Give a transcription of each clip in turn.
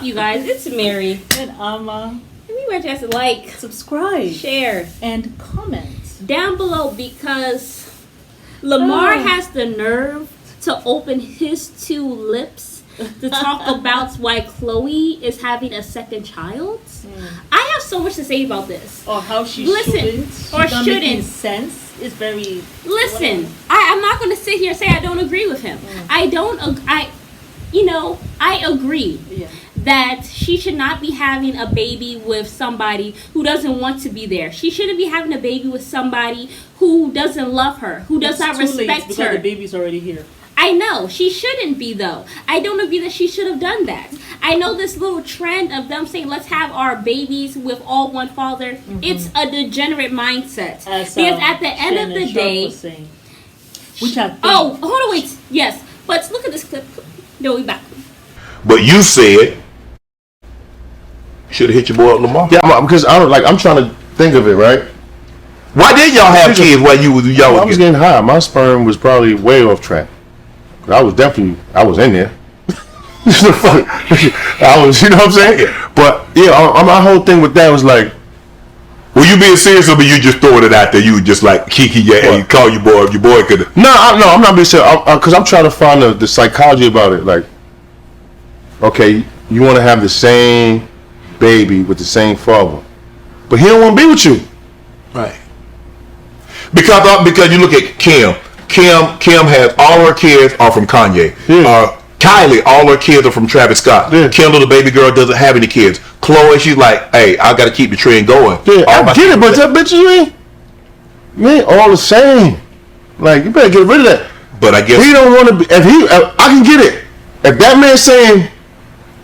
up, you guys? It's Mary. And Amma. And we want you guys to like, subscribe, share, and comment down below because Lamar has the nerve to open his two lips to talk about why Khloe is having a second child. I have so much to say about this. Or how she shouldn't. Making sense. It's very... Listen, I'm not going to sit here and say I don't agree with him. I agree that she should not be having a baby with somebody who doesn't want to be there. She shouldn't be having a baby with somebody who doesn't love her, who does not respect because her. The baby's already here. I know. She shouldn't be, though. I don't agree that she should have done that. I know this little trend of them saying, let's have our babies with all one father. It's a degenerate mindset. Because at the end of the day... Which I think... Oh, hold on, wait. Yes. But look at this clip. No, we back. But you said... Should have hit your boy up, Lamar. Yeah, because I'm trying to think of it, right? Why did y'all have kids while y'all I was getting high. My sperm was probably way off track. I was in there. I was, you know what I'm saying? But yeah, my whole thing with that was like, were you being serious or were you just throwing it out there? You just like Kiki, you call your boy if your boy could. No, I'm not being serious. Because I'm trying to find the psychology about it. Like, okay, you want to have the same baby with the same father, but he don't want to be with you, right? Because you look at Kim has all her kids are from Kanye. Kylie, all her kids are from Travis Scott. Kendall, the baby girl, doesn't have any kids. Khloe, she's like, hey, I got to keep the trend going. I get it, but that bitch, you ain't all the same. Like, you better get rid of that. But I guess he don't want to be. I can get it. If that man's saying,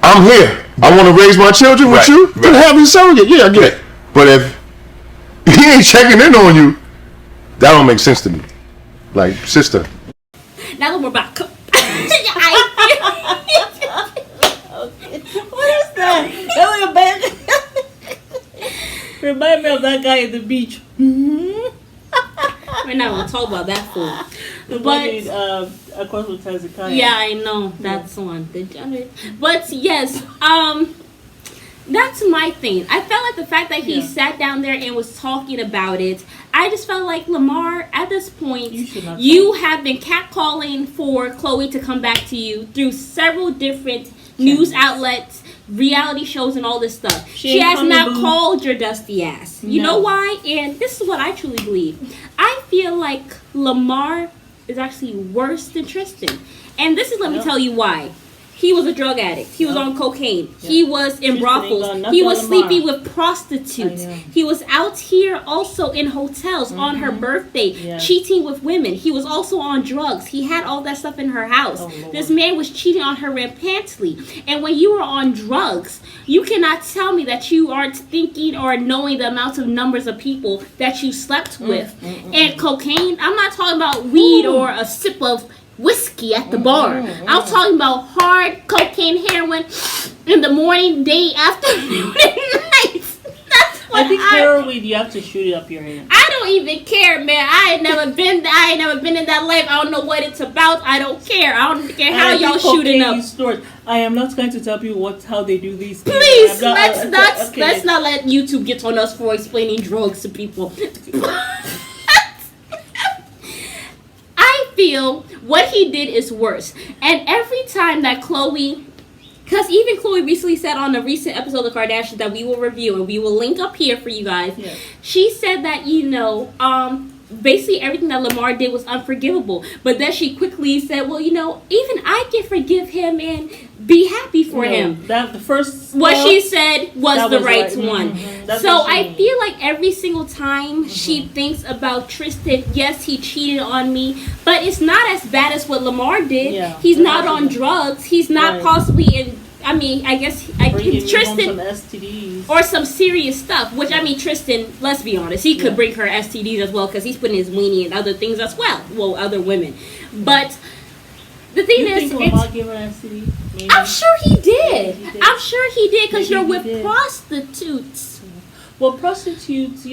I'm here, I want to raise my children with you, then have his surrogate. Yeah, I get it. But if he ain't checking in on you, that don't make sense to me. Like, sister. Now that we're back. What is that? That was a bad... Remind me of that guy at the beach. We're not going to talk about that fool. But of course, with Hezekiah. Yeah, I know. That's one. But yes, that's my thing. I felt like the fact that he sat down there and was talking about it, I just felt like, Lamar, at this point, you have been catcalling for Khloe to come back to you through several different news outlets, reality shows, and all this stuff. She has not called your dusty ass. You know why? And this is what I truly believe. I feel like Lamar is actually worse than Tristan. And this is, let me tell you why. He was a drug addict. He was on cocaine. He was in brothels. He was sleeping with prostitutes. He was out here also in hotels on her birthday, cheating with women. He was also on drugs. He had all that stuff in her house. This man was cheating on her rampantly. And when you were on drugs, you cannot tell me that you aren't thinking or knowing the amounts of numbers of people that you slept with. And cocaine, I'm not talking about weed or a sip of whiskey at the bar. I'm talking about hard cocaine, heroin in the morning, day, afternoon, and night. That's what I think heroin, you have to shoot it up your hand. I don't even care, man. I ain't never been in that life. I don't know what it's about. I don't care. I don't care how y'all shooting up. Stores. I am not going to tell you how they do these things. Please, let's not let YouTube get on us for explaining drugs to people. I feel what he did is worse. And every time that Khloe, because even Khloe recently said on a recent episode of Kardashians that we will review and we will link up here for you guys, she said that, basically everything that Lamar did was unforgivable. But then she quickly said, well, even I can forgive him and be happy for him. That the first what she said was the right one. So I feel like every single time she thinks about Tristan, yes, he cheated on me, but it's not as bad as what Lamar did. He's not on drugs. He's not possibly in. I mean, I guess Tristan some STDs or some serious stuff. Which Tristan. Let's be honest, he could bring her STDs as well because he's putting his weenie in other things as well. Well, other women, but. The thing is, Lamar gave her an STD? Maybe. I'm sure he did. I'm sure he did because you're with prostitutes. Well, prostitutes,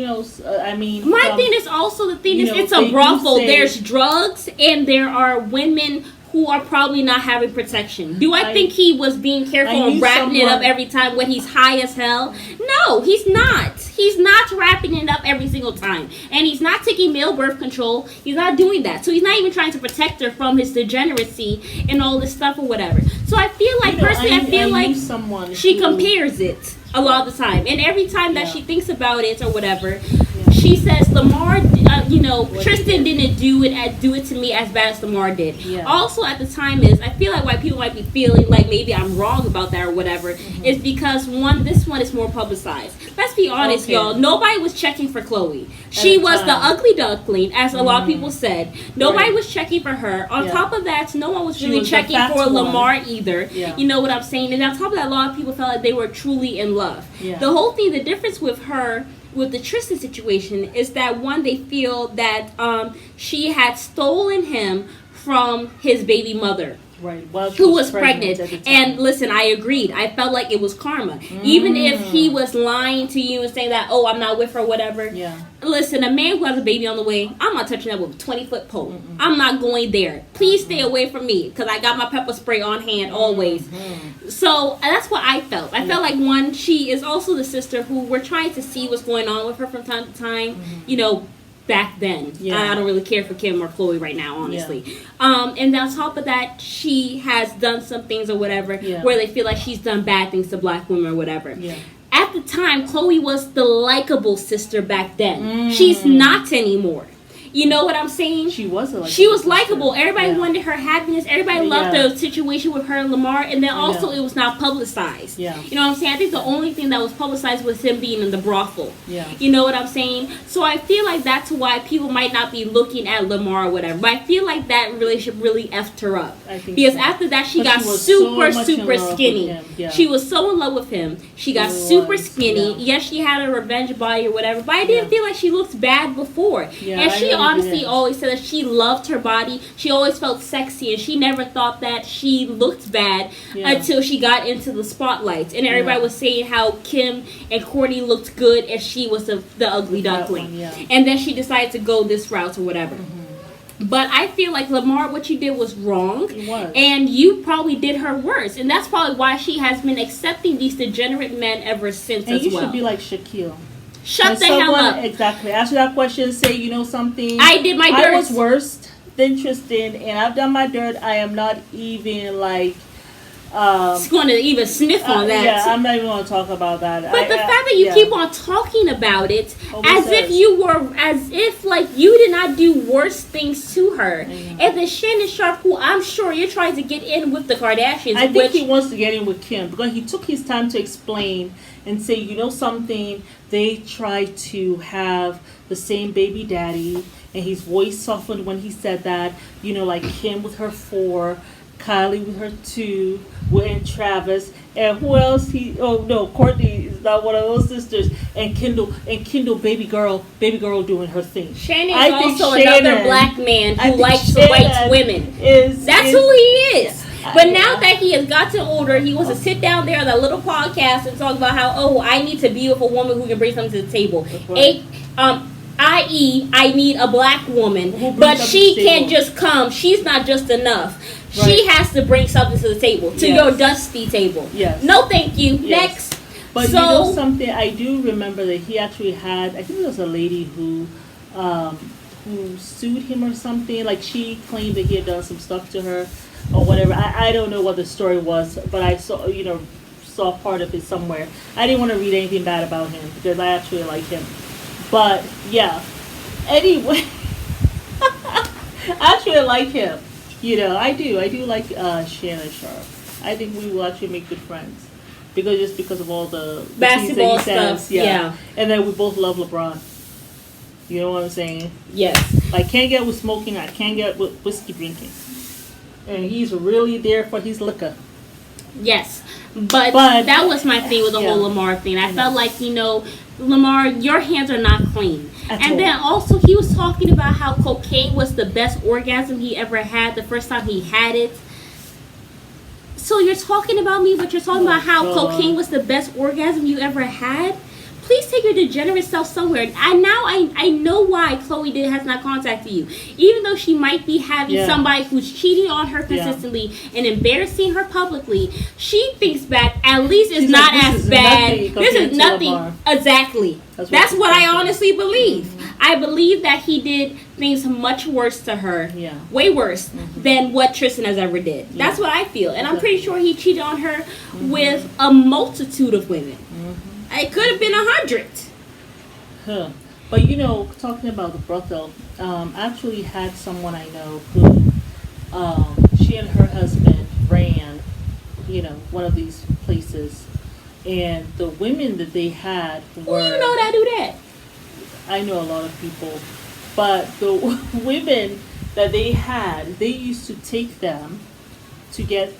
I mean. My thing is also it's a brothel. There's drugs and there are women who are probably not having protection. Do I think he was being careful and wrapping it up every time when he's high as hell? No, he's not. He's not wrapping it up every single time. And he's not taking male birth control. He's not doing that. So he's not even trying to protect her from his degeneracy and all this stuff or whatever. So I feel like, personally, I feel like she compares it a lot of the time. And every time that she thinks about it or whatever, she says, Lamar, Tristan didn't do it to me as bad as Lamar did. Yeah. Also, at the time I feel like why people might be feeling like maybe I'm wrong about that or whatever is because this one is more publicized. Let's be honest, y'all. Nobody was checking for Khloe. She was the ugly duckling, as a lot of people said. Nobody was checking for her. On top of that, no one was really checking for Lamar either. Yeah. You know what I'm saying? And on top of that, a lot of people felt like they were truly in love. Yeah. The whole thing, the difference with her, with the Tristan situation, is that one, they feel that she had stolen him from his baby mother. Right. Well, who was pregnant. And listen, I agreed. I felt like it was karma. Even if he was lying to you and saying that, oh, I'm not with her, whatever. Yeah. Listen, a man who has a baby on the way, I'm not touching that with a 20-foot pole. I'm not going there. Please stay away from me because I got my pepper spray on hand always. So that's what I felt. I felt like, one, she is also the sister who we're trying to see what's going on with her from time to time. You know, back then. I don't really care for Kim or Khloe right now, honestly. And on top of that, she has done some things or whatever where they feel like she's done bad things to black women or whatever. At the time, Khloe was the likable sister back then. She's not anymore. You know what I'm saying? She was likable. Everybody wanted her happiness. Everybody loved the situation with her and Lamar. And then also it was not publicized. You know what I'm saying? I think the only thing that was publicized was him being in the brothel. You know what I'm saying? So I feel like that's why people might not be looking at Lamar or whatever. But I feel like that relationship really effed her up. Because after that, she got super skinny. She was so in love with him. She got super skinny. Yes, she had a revenge body or whatever. But I didn't feel like she looked bad before. And she honestly always said that she loved her body. She always felt sexy, and she never thought that she looked bad until she got into the spotlight. And everybody was saying how Kim and Kourtney looked good and she was the ugly duckling. And then she decided to go this route or whatever. But I feel like, Lamar, what you did was wrong. It was. And you probably did her worse. And that's probably why she has been accepting these degenerate men ever since as well. And you should be like Shaquille. Shut the hell up. Exactly. Answer that question. Say, you know something. I did my dirt. I was worse than Tristan, and I've done my dirt. I am not even like. It's going to even sniff on that. Yeah, I'm not even going to talk about that. But the fact that you keep on talking about it as if like you did not do worse things to her. And then Shannon Sharp, who I'm sure you're trying to get in with the Kardashians. I think he wants to get in with Kim because he took his time to explain and say, you know something, they tried to have the same baby daddy, and his voice softened when he said that, you know, like Kim with her 4, Kylie with her 2, and Travis, and who else? Kourtney is not one of those sisters, and Kendall, baby girl doing her thing. Shannon is also another black man who likes white women. That's who he is. But now that he has gotten older, he wants to sit down there on that little podcast and talk about how, I need to be with a woman who can bring something to the table. I.e., I need a black woman, but she can't just come. She's not just enough. Right. She has to bring something to the table, to your dusty table. Yes. No, thank you. Yes. Next. But you know something? I do remember that he actually had, I think it was a lady who sued him or something. Like, she claimed that he had done some stuff to her or whatever. I don't know what the story was, but I saw part of it somewhere. I didn't want to read anything bad about him because I actually like him. But yeah, anyway, I actually like him. You know, I do like Shannon Sharp. I think we will actually make good friends because of all the basketball stuff. Yeah, and then we both love LeBron. You know what I'm saying? Yes. I can't get with smoking. I can't get with whiskey drinking. And he's really there for his liquor. Yes. But that was my thing with the whole Lamar thing. I felt like, Lamar, your hands are not clean. Then also he was talking about how cocaine was the best orgasm he ever had the first time he had it. So you're talking about me, but you're talking about how cocaine was the best orgasm you ever had? please take your degenerate self somewhere. I know why Khloe has not contacted you. Even though she might be having somebody who's cheating on her consistently and embarrassing her publicly, she thinks back, at least it's not as bad. This is nothing. Exactly. That's what I honestly believe. I believe that he did things much worse to her. Yeah. Way worse than what Tristan has ever did. Yeah. That's what I feel. And I'm pretty sure he cheated on her with a multitude of women. It could have been 100. Huh. But you know, talking about the brothel, I actually had someone I know who, she and her husband ran, you know, one of these places. And the women that they had were... Who you know that do that? I know a lot of people. But the women that they had, they used to take them to get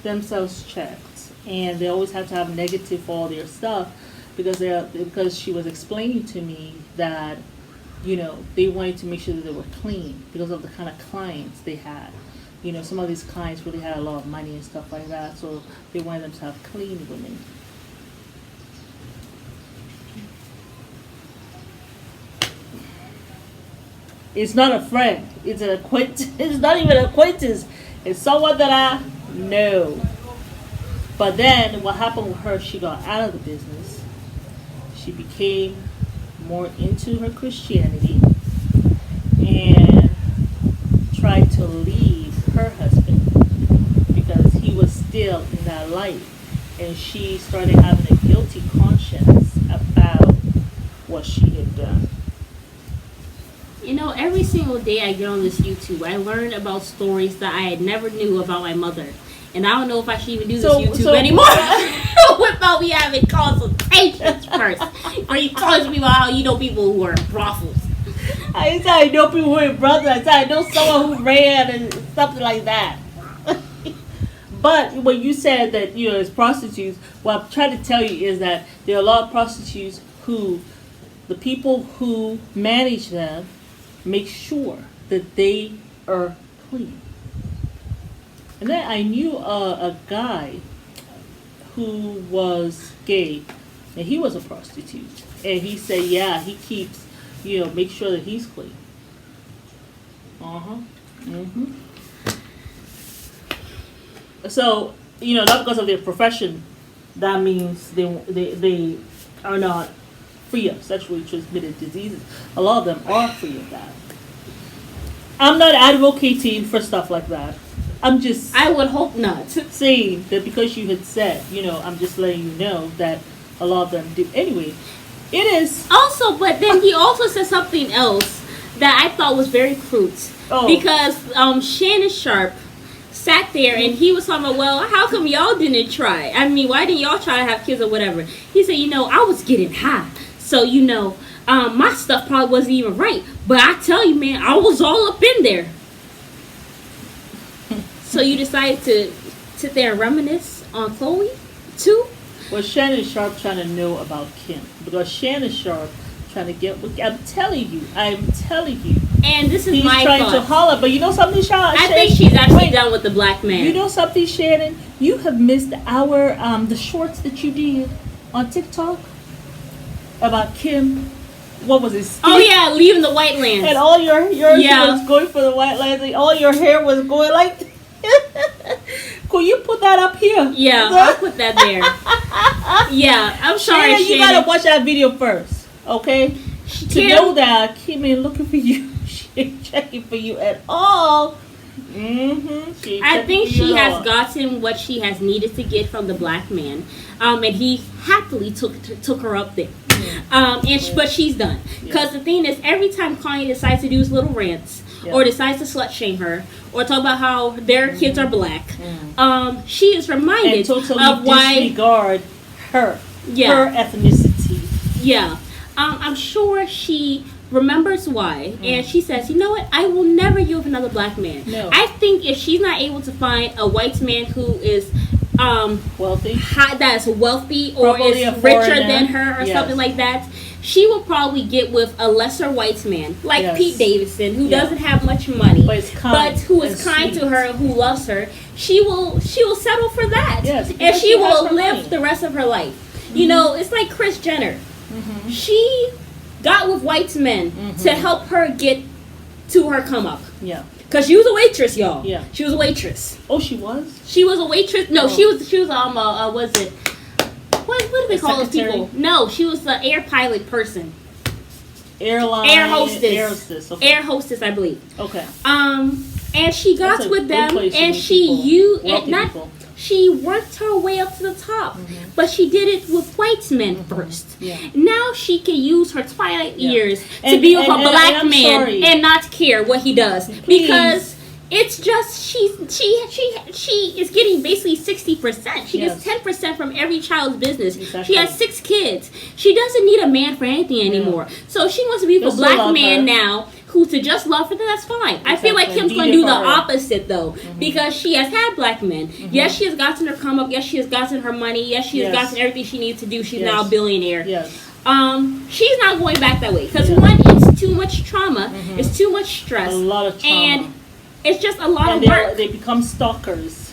themselves checked. And they always have to have negative for all their stuff. Because she was explaining to me that, you know, they wanted to make sure that they were clean because of the kind of clients they had. You know, some of these clients really had a lot of money and stuff like that. So they wanted them to have clean women. It's not a friend. It's an acquaintance. It's not even an acquaintance. It's someone that I know. But then what happened with her, she got out of the business. She became more into her Christianity and tried to leave her husband because he was still in that life. And she started having a guilty conscience about what she had done. You know, every single day I get on this YouTube, I learn about stories that I had never knew about my mother. And I don't know if I should even do this YouTube anymore without me having consultations first. Or you calling me about how you know people who are in brothels. I said I know people who are in brothels. I said I know someone who ran and something like that. But when you said that, you know, it's prostitutes, what I'm trying to tell you is that there are a lot of prostitutes who, the people who manage them, make sure that they are clean. And then I knew a guy who was gay, and he was a prostitute. And he said, yeah, he keeps, you know, make sure that he's clean. So, you know, not because of their profession, that means they are not free of sexually transmitted diseases. A lot of them are free of that. I'm not advocating for stuff like that. I'm just... I would hope not. Saying that because you had said, you know, I'm just letting you know that a lot of them do. Anyway, it is... Also, but then he also said something else that I thought was very crude. Oh. Because Shannon Sharp sat there and he was talking about, well, how come y'all didn't try? I mean, why didn't y'all try to have kids or whatever? He said, you know, I was getting high. So, you know, my stuff probably wasn't even right. But I tell you, man, I was all up in there. So you decided to sit there and reminisce on Khloe, too? Well, Shannon Sharp trying to know about Kim. Because Shannon Sharp trying to get... I'm telling you. And this is he's my trying thought. to holler. But you know something, Shannon? I think she's actually done with the black man. You know something, Shannon? You have missed the shorts that you did on TikTok about Kim. What was it? Oh yeah, leaving the White Lands. And all yours was going for the White Lands. And all your hair was going like... Could you put that up here? Yeah, I'll put that there. Yeah, I'm sorry, Shannon. You gotta watch that video first, okay? To know that Kim ain't looking for you. She ain't checking for you at all. I think she has gotten what she has needed to get from the black man, and he happily took her up there. But she's done. Because the thing is, every time Kanye decides to do his little rants, or decides to slut shame her, or talk about how their kids are black, she is reminded and totally of why disregard her ethnicity. Yeah, I'm sure she remembers why, and she says, you know what, I will never give another black man. No. I think if she's not able to find a white man who is wealthy, that is wealthy or probably is richer than her or something like that, she will probably get with a lesser white man like Pete Davidson, who doesn't have much money, but who is kind to her, who loves her. She will settle for that, and she will live the rest of her life. You know, it's like Kris Jenner. She got with white men to help her get to her come up. Yeah. Cause she was a waitress, y'all. Yeah. She was a waitress. Oh, she was? She was a waitress. No, Oh. she was was it? What do they call those people? No, she was the air pilot person. Air hostess. Okay. Air hostess, I believe. Okay. And she got That's a with good them, place to and meet she people. used Wealthy not. people. She worked her way up to the top, but she did it with white men first. Yeah. Now she can use her twilight Yeah. years to And- be with and- a and black I'm man sorry. and not care what he does because it's just she is getting basically 60%. She gets 10% from every child's business. Exactly. She has 6 kids. She doesn't need a man for anything anymore. So she wants to be with a Just to black love man her. now who to just love her, then that's fine. I feel like Exactly. Kim's going Be to do there the for her. opposite though, because she has had black men. Yes, she has gotten her come up. Yes, she has gotten her money. Yes, she has Yes. gotten everything she needs to do. She's Yes. now a billionaire. Yes. She's not going back that way because Yeah. one, it's too much trauma. It's too much stress. A lot of trauma. And it's just a lot And of work. they become stalkers.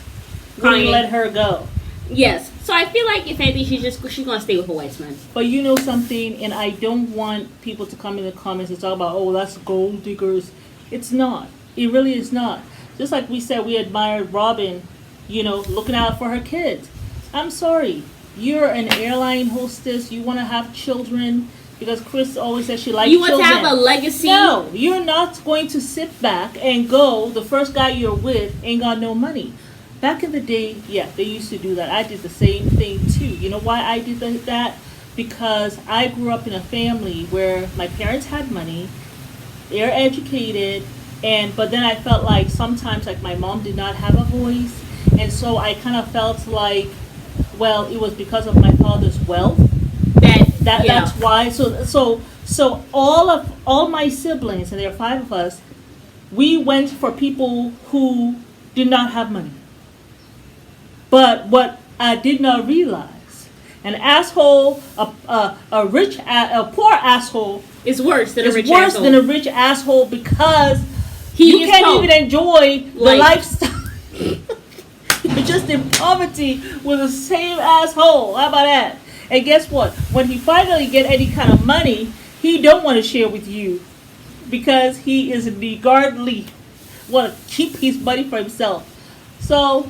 Kanye. Wouldn't let her go. Yes. So I feel like if anything, she's gonna stay with a white man. But you know something, and I don't want people to come in the comments and talk about, oh, that's gold diggers. It's not. It really is not. Just like we said, we admired Robin, looking out for her kids. I'm sorry. You're an airline hostess. You want to have children because Chris always says she likes You want children. to have a legacy. No, you're not going to sit back and go, the first guy you're with ain't got no money. Back in the day, yeah, they used to do that. I did the same thing too. You know why I did that? Because I grew up in a family where my parents had money, they're educated, but then I felt like sometimes like my mom did not have a voice, and so I kind of felt like, well, it was because of my father's wealth. That's why. So all my siblings, and there are 5 of us, we went for people who did not have money. But what I did not realize, an asshole, a poor asshole It's worse than a is rich worse asshole. than a rich asshole because He you is can't poor. even enjoy the Like- lifestyle. You're just in poverty with the same asshole. How about that? And guess what? When he finally get any kind of money, he don't want to share with you because he is niggardly. Want to keep his money for himself. So,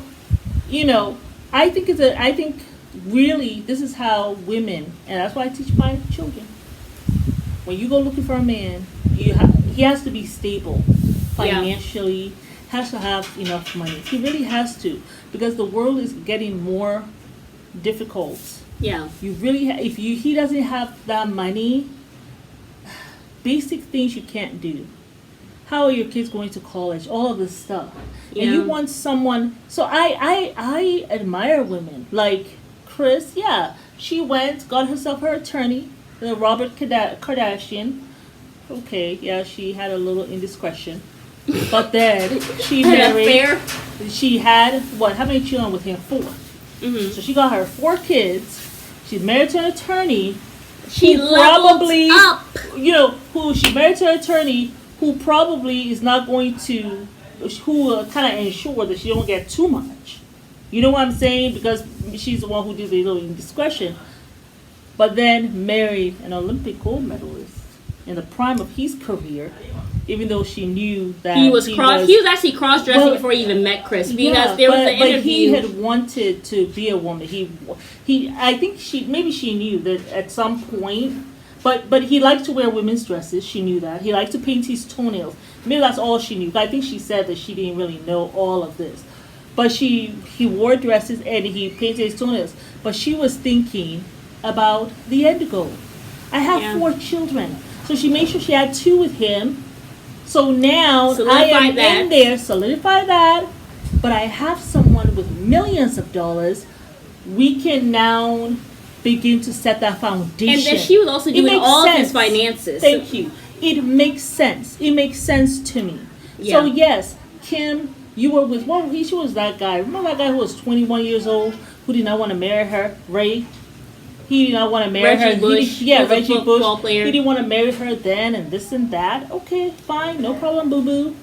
I think really this is how women, and that's why I teach my children. When you go looking for a man, he has to be stable financially, has to have enough money. He really has to, because the world is getting more difficult. Yeah. You really, if he doesn't have that money, basic things you can't do. How are your kids going to college? All of this stuff. Yeah. And you want someone. So I admire women like Chris. Yeah, she went, got herself her attorney, Robert Kardashian. Okay, yeah, she had a little indiscretion, but then she An married. affair. She had what? How many children with him? 4. Mm-hmm. So she got her 4 kids. She's married to an attorney. She who probably up. Who she married to an attorney who probably is not going to, who will kind of ensure that she don't get too much. You know what I'm saying? Because she's the one who did the little indiscretion. But then married an Olympic gold medalist in the prime of his career, even though she knew that He was actually cross-dressing Well, before he even met Chris because there was an but interview. he had wanted to be a woman. I think she knew that at some point. But he liked to wear women's dresses. She knew that. He liked to paint his toenails. Maybe that's all she knew. I think she said that she didn't really know all of this. But he wore dresses and he painted his toenails. But she was thinking about the end goal. I have 4 children. So she made sure she had 2 with him. So now I am in there, solidify that. But I have someone with millions of dollars. We can now begin to set that foundation. And then she was also doing all of his finances. Thank you. It makes sense. It makes sense to me. Yeah. So yes, Kim, you were with she was that guy. Remember that guy who was 21 years old who did not want to marry her, Ray? He did not want to marry Reggie her. Bush. Reggie Football Bush. player. He didn't want to marry her then and this and that. Okay, fine, no problem, boo boo.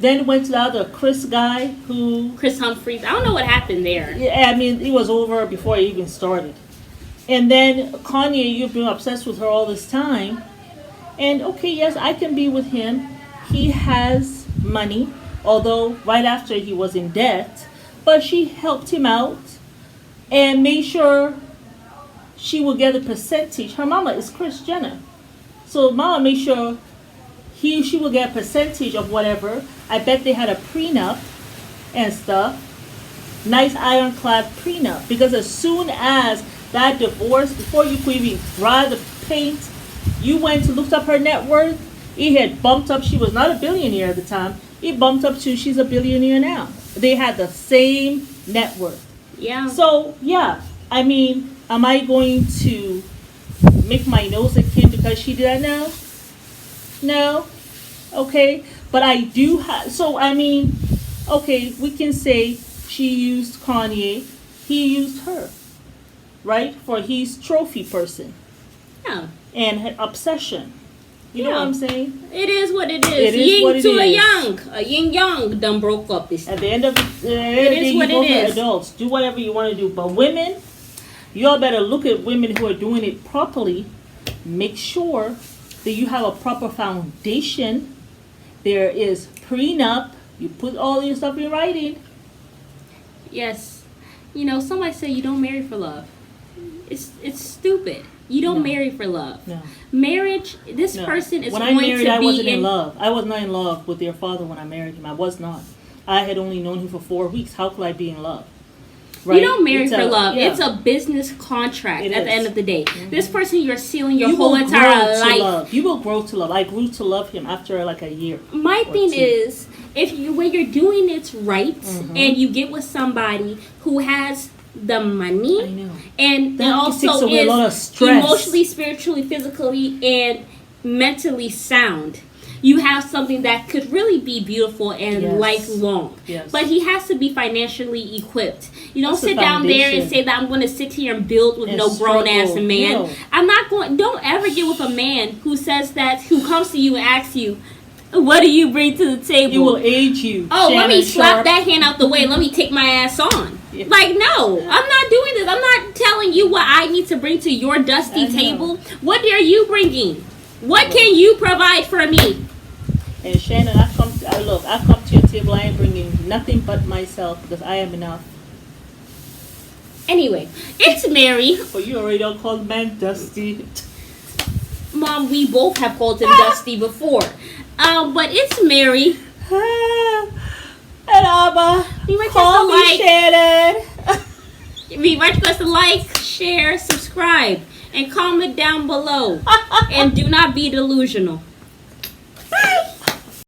Then went to the other Chris guy who Chris Humphries. I don't know what happened there. it was over before it even started. And then Kanye, you've been obsessed with her all this time. And okay, yes, I can be with him. He has money, although right after he was in debt. But she helped him out and made sure she will get a percentage. Her mama is Kris Jenner. So mama made sure she will get a percentage of whatever. I bet they had a prenup and stuff. Nice ironclad prenup. Because as soon as that divorce, before you could even dry the paint, you went to look up her net worth. It had bumped up. She was not a billionaire at the time. It bumped up to she's a billionaire now. They had the same net worth. Yeah. So, yeah. I mean, am I going to make my nose at Kim because she did that now? No. Okay. But I do have, so I mean, okay, we can say she used Kanye. He used her. Right? For his trophy person. Yeah. And her obsession. You know what I'm saying? It is what it is. It is what it is. A yin yang done broke up this At the end of the day, you both are adults. Do whatever you want to do. But women, y'all better look at women who are doing it properly. Make sure that you have a proper foundation. There is prenup. You put all your stuff in writing. Yes. You know, somebody said you don't marry for love. It's stupid. You don't marry for love. No. Marriage, this person is when going I married, to I be wasn't in love. I was not in love with their father when I married him. I was not. I had only known him for 4 weeks. How could I be in love? Right? You don't marry for love. Yeah. It's a business contract at the end of the day. Mm-hmm. This person you're sealing your whole entire life. You will grow to love. I grew to love him after like a year. My thing is, when you're doing it right and you get with somebody who has the money, I know. And that also is a lot of stress. Emotionally, spiritually, physically, and mentally sound, you have something that could really be beautiful and lifelong. Yes. But he has to be financially equipped. You don't sit down there and say that I'm going to sit here and build with no grown ass man. No. I'm not going. Don't ever get with a man who says that, who comes to you and asks you, what do you bring to the table? It will age you. Oh, Shannon let me slap Sharp. that hand out the way. Let me take my ass on. Yeah. Like, no, I'm not doing this. I'm not telling you what I need to bring to your dusty table. What are you bringing? What can you provide for me? And Shannon, I come to your table. I ain't bringing nothing but myself because I am enough. Anyway, it's Mary. But you already don't call man dusty. Mom, we both have called him Dusty before. But it's Mary. And Abba, call me Shannon. Remember us to like, share, subscribe, and comment down below. And do not be delusional.